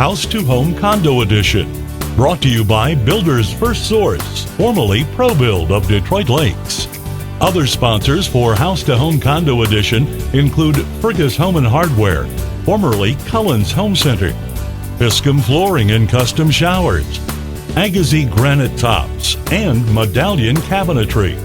House to Home Condo Edition. Brought to you by Builders First Source, formerly ProBuild of Detroit Lakes. Other sponsors for House to Home Condo Edition include Fergus Home and Hardware, formerly Cullen's Home Center, Piscum Flooring and Custom Showers, Agassiz Granite Tops, and Medallion Cabinetry.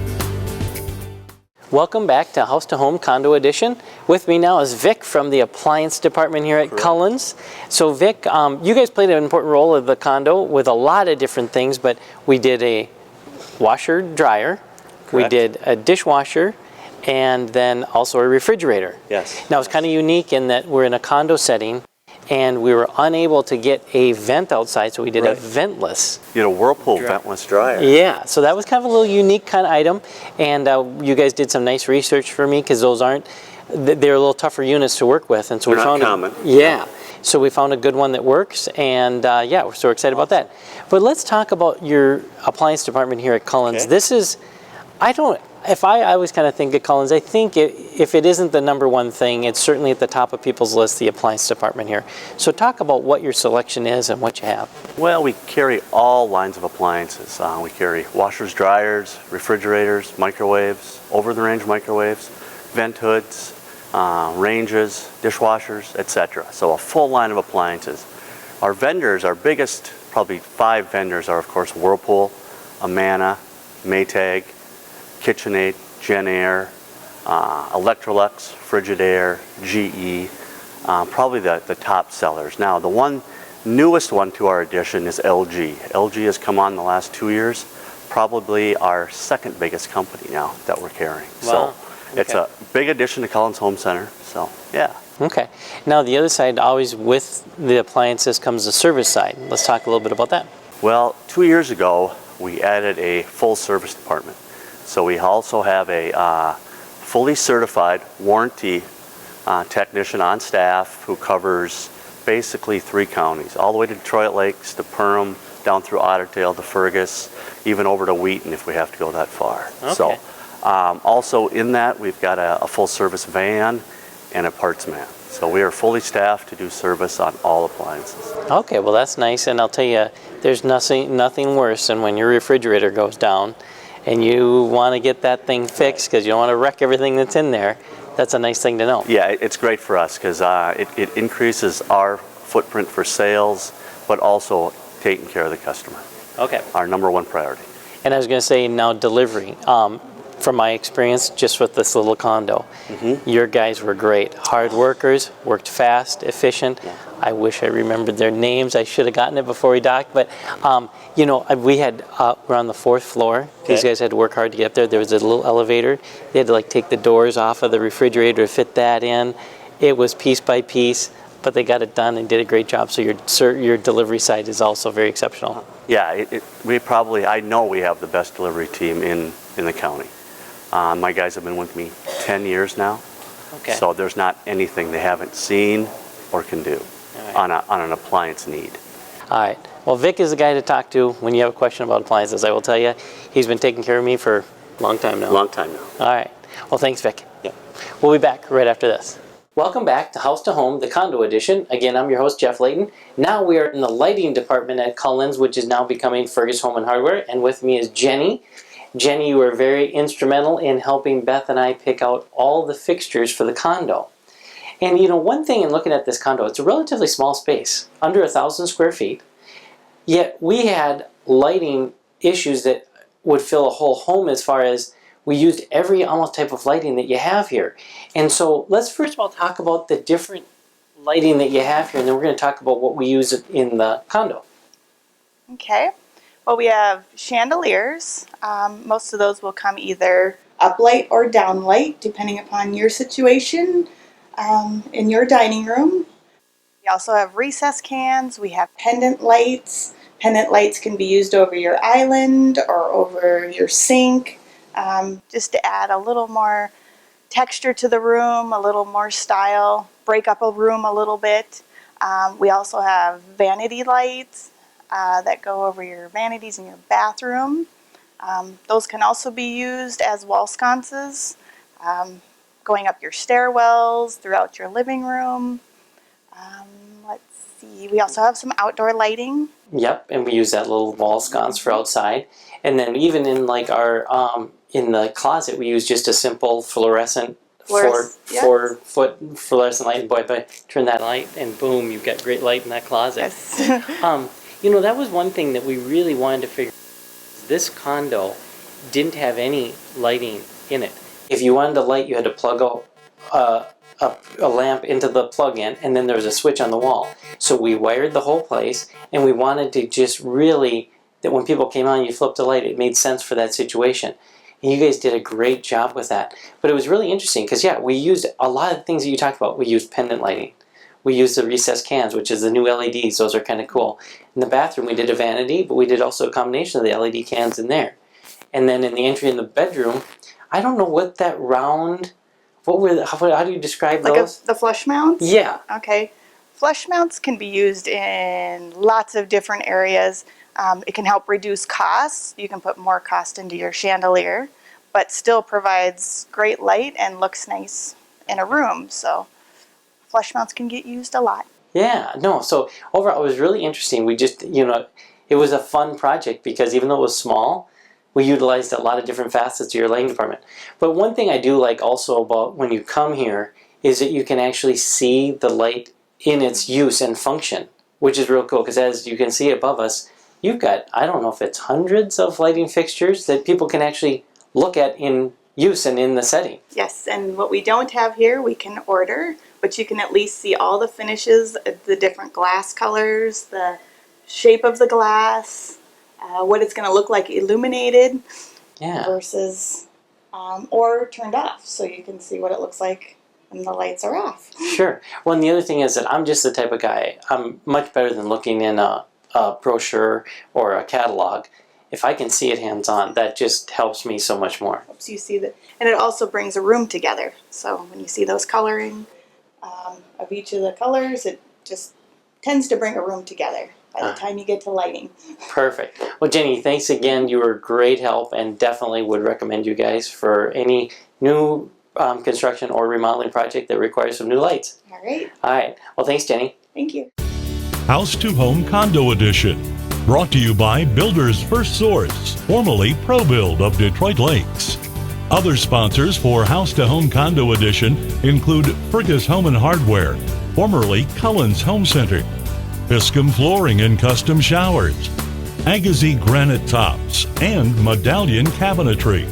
Welcome back to House to Home Condo Edition. With me now is Vic from the appliance department here at Cullen's. So Vic, you guys played an important role of the condo with a lot of different things, but we did a washer dryer, we did a dishwasher, and then also a refrigerator. Yes. Now it's kind of unique in that we're in a condo setting and we were unable to get a vent outside, so we did a ventless. You had a Whirlpool ventless dryer. Yeah, so that was kind of a little unique kind of item, and you guys did some nice research for me because those aren't, they're a little tougher units to work with, and so they're we found not common. Yeah, so we found a good one that works, and yeah, we're so excited about that. But let's talk about your appliance department here at Cullen's. Okay. This is, I always kind of think of Cullen's, I think if it isn't the #1 thing, it's certainly at the top of people's list, the appliance department here. So talk about what your selection is and what you have. Well, we carry all lines of appliances. We carry washers, dryers, refrigerators, microwaves, over-the-range microwaves, vent hoods, ranges, dishwashers, etc. So a full line of appliances. Our vendors, our biggest, probably 5 vendors are, of course, Whirlpool, Amana, Maytag, KitchenAid, JennAir, Electrolux, Frigidaire, GE, probably the top sellers. Now, the newest one to our addition is LG. LG has come on the last 2 years, probably our second biggest company now that we're carrying. Wow. So it's a big addition to Cullen's Home Center, so yeah. Okay. Now the other side, always with the appliances comes the service side. Let's talk a little bit about that. Well, 2 years ago, we added a full service department. So we also have a fully certified warranty technician on staff who covers basically 3 counties, all the way to Detroit Lakes, to Perham, down through Ottertail, to Fergus, even over to Wheaton if we have to go that far. Okay. So also in that, we've got a full service van and a parts man. So we are fully staffed to do service on all appliances. Okay, well that's nice, and I'll tell you, there's nothing worse than when your refrigerator goes down and you want to get that thing fixed because you don't want to wreck everything that's in there. That's a nice thing to know. Yeah, it's great for us because it increases our footprint for sales, but also taking care of the customer. Okay. Our #1 priority. And I was going to say now delivery. From my experience just with this little condo, your guys were great. Hard workers, worked fast, efficient. Yeah. I wish I remembered their names. I should have gotten it before we docked. But, you know, we're on the 4th floor. These guys had to work hard to get up there. There was a little elevator. They had to like take the doors off of the refrigerator to fit that in. It was piece by piece, but they got it done and did a great job. So your delivery side is also very exceptional. Yeah, I know we have the best delivery team in the county. My guys have been with me 10 years now. Okay. So there's not anything they haven't seen or can do on an appliance need. All right. Well, Vic is the guy to talk to when you have a question about appliances. I will tell you, he's been taking care of me for a long time now. Long time now. All right. Well, thanks, Vic. Yeah. We'll be back right after this. Welcome back to House to Home, the Condo Edition. Again, I'm your host, Jeff Layton. Now we are in the lighting department at Cullen's, which is now becoming Fergus Home and Hardware. And with me is Jenny. Jenny, you were very instrumental in helping Beth and I pick out all the fixtures for the condo. And you know, one thing in looking at this condo, it's a relatively small space, under 1,000 square feet. Yet we had lighting issues that would fill a whole home as far as we used every almost type of lighting that you have here. And so let's first of all talk about the different lighting that you have here, and then we're going to talk about what we use in the condo. Okay. Well, we have chandeliers. Most of those will come either uplight or downlight, depending upon your situation in your dining room. We also have recess cans. We have pendant lights. Pendant lights can be used over your island or over your sink, just to add a little more texture to the room, a little more style, break up a room a little bit. We also have vanity lights that go over your vanities in your bathroom. Those can also be used as wall sconces, going up your stairwells, throughout your living room. Let's see, we also have some outdoor lighting. Yep, and we use that little wall sconce for outside. And then even in like our in the closet, we use just a simple fluorescent Yes. 4-foot fluorescent light. And boy, if I turn that light, and boom, you've got great light in that closet. Yes. You know, that was one thing that we really wanted to figure. This condo didn't have any lighting in it. If you wanted to light, you had to plug a lamp into the plug-in, and then there was a switch on the wall. So we wired the whole place, and we wanted to just really, that when people came on, you flipped the light, it made sense for that situation. And you guys did a great job with that. But it was really interesting, because yeah, we used a lot of things that you talked about. We used pendant lighting. We used the recessed cans, which is the new LEDs. Those are kind of cool. In the bathroom, we did a vanity, but we did also a combination of the LED cans in there. And then in the entry in the bedroom, I don't know what that round, how do you describe those? The flush mounts? Yeah. Okay. Flush mounts can be used in lots of different areas. It can help reduce costs. You can put more cost into your chandelier, but still provides great light and looks nice in a room. So flush mounts can get used a lot. Yeah, no, so overall it was really interesting. We just, you know, it was a fun project because even though it was small, we utilized a lot of different facets of your lighting department. But one thing I do like also about when you come here is that you can actually see the light in its use and function, which is real cool because as you can see above us, you've got, I don't know if it's hundreds of lighting fixtures that people can actually look at in use and in the setting. Yes, and what we don't have here, we can order, but you can at least see all the finishes, the different glass colors, the shape of the glass, what it's going to look like illuminated versus or turned off, so you can see what it looks like when the lights are off. Sure. Well, and the other thing is that I'm just the type of guy, I'm much better than looking in a brochure or a catalog. If I can see it hands-on, that just helps me so much more. Helps you see that, and it also brings a room together. So when you see those coloring of each of the colors, it just tends to bring a room together by the time you get to lighting. Perfect. Well, Jenny, thanks again. You were great help, and definitely would recommend you guys for any new construction or remodeling project that requires some new lights. All right. All right. Well, thanks, Jenny. Thank you. House to Home Condo Edition. Brought to you by Builders First Source, formerly ProBuild of Detroit Lakes. Other sponsors for House to Home Condo Edition include Fergus Home and Hardware, formerly Cullen's Home Center, Piscum Flooring and Custom Showers, Agassiz Granite Tops, and Medallion Cabinetry.